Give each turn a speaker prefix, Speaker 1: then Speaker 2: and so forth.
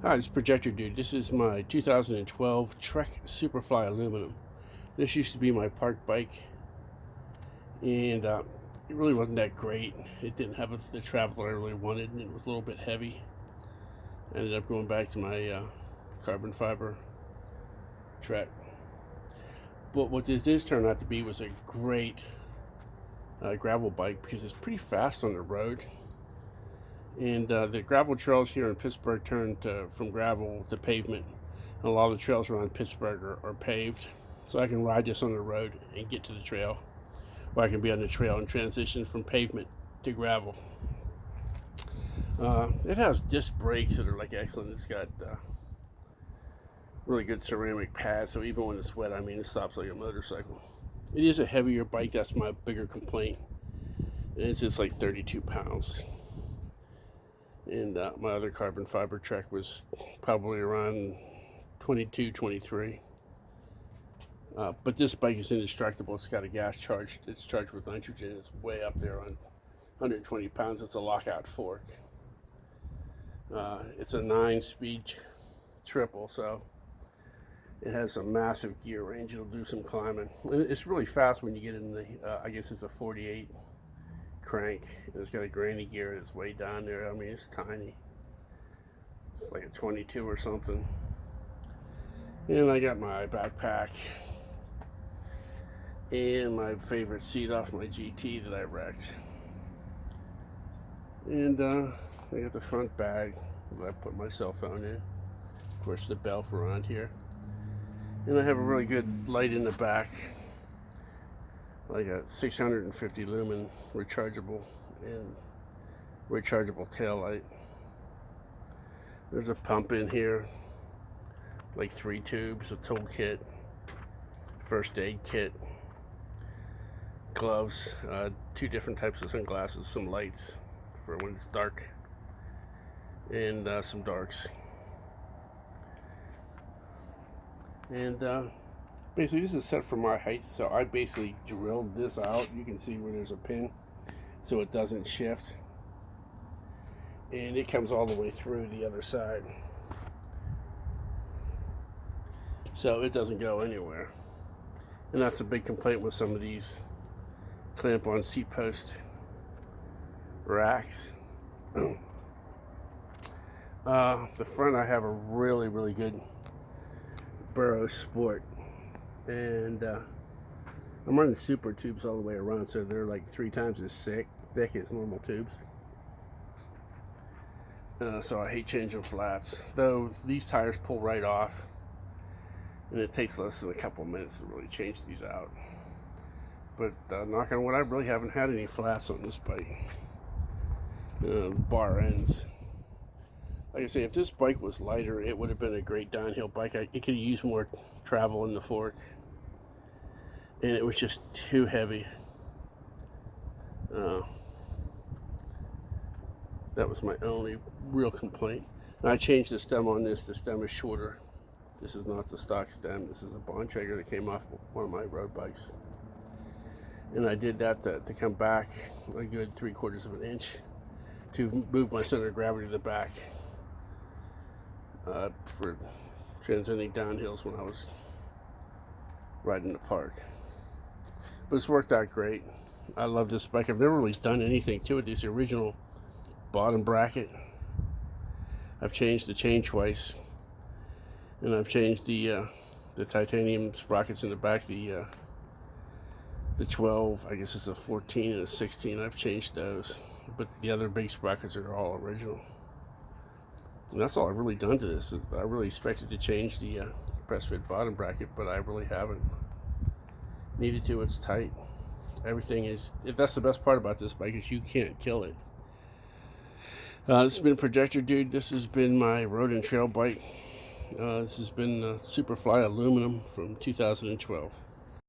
Speaker 1: Hi, this is Projector Dude. This is my 2012 Trek Superfly aluminum. This used to be my park bike, and it really wasn't that great. It didn't have the travel that I really wanted, and it was a little bit heavy. I ended up going back to my carbon fiber Trek. But what this did turn out to be was a great gravel bike because it's pretty fast on the road. And the gravel trails here in Pittsburgh turned from gravel to pavement. And a lot of the trails around Pittsburgh are paved. So I can ride this on the road and get to the trail. Or I can be on the trail and transition from pavement to gravel. It has disc brakes that are like excellent. It's got really good ceramic pads. So even when it's wet, it stops like a motorcycle. It is a heavier bike. That's my bigger complaint. And it's just like 32 pounds. And my other carbon fiber Trek was probably around 22, 23. But this bike is indestructible. It's got a gas charge. It's charged with nitrogen. It's way up there on 120 pounds. It's a lockout fork. It's a 9-speed triple, so it has a massive gear range. It'll do some climbing. And it's really fast when you get in the, I guess it's a 48 crank. It's got a granny gear that's way down there. It's tiny. It's like a 22 or something. And I got my backpack and my favorite seat off my GT that I wrecked. And I got the front bag that I put my cell phone in. Of course, the bell around here. And I have a really good light in the back, like a 650 lumen rechargeable tail light. There's a pump in here, like 3 tubes, a toolkit, first aid kit, gloves, 2 different types of sunglasses, some lights for when it's dark, and some darks. And basically this is set for my height, so I basically drilled this out. You can see where there's a pin so it doesn't shift, and it comes all the way through the other side, so it doesn't go anywhere. And that's a big complaint with some of these clamp on seat post racks. The front, I have a really good Burrow Sport, and I'm running super tubes all the way around, so they're like 3 times as thick as normal tubes. So I hate changing flats, though these tires pull right off, and it takes less than a couple minutes to really change these out. But knock on wood, I really haven't had any flats on this bike. Bar ends. Like I say, if this bike was lighter, it would have been a great downhill bike. It could have used more travel in the fork, and it was just too heavy. That was my only real complaint. And I changed the stem on this. The stem is shorter. This is not the stock stem. This is a Bontrager that came off one of my road bikes. And I did that to come back a good 3/4 of an inch to move my center of gravity to the back. For transcending downhills when I was riding the park. But it's worked out great. I love this bike. I've never really done anything to it. This is the original bottom bracket. I've changed the chain twice, and I've changed the titanium sprockets in the back. The 12, I guess it's a 14 and a 16. I've changed those, but the other big sprockets are all original. And that's all I've really done to this. I really expected to change the press fit bottom bracket, but I really haven't needed to. It's tight. Everything is. That's the best part about this bike, is you can't kill it. This has been Projector Dude. This has been my road and trail bike. This has been Superfly aluminum from 2012.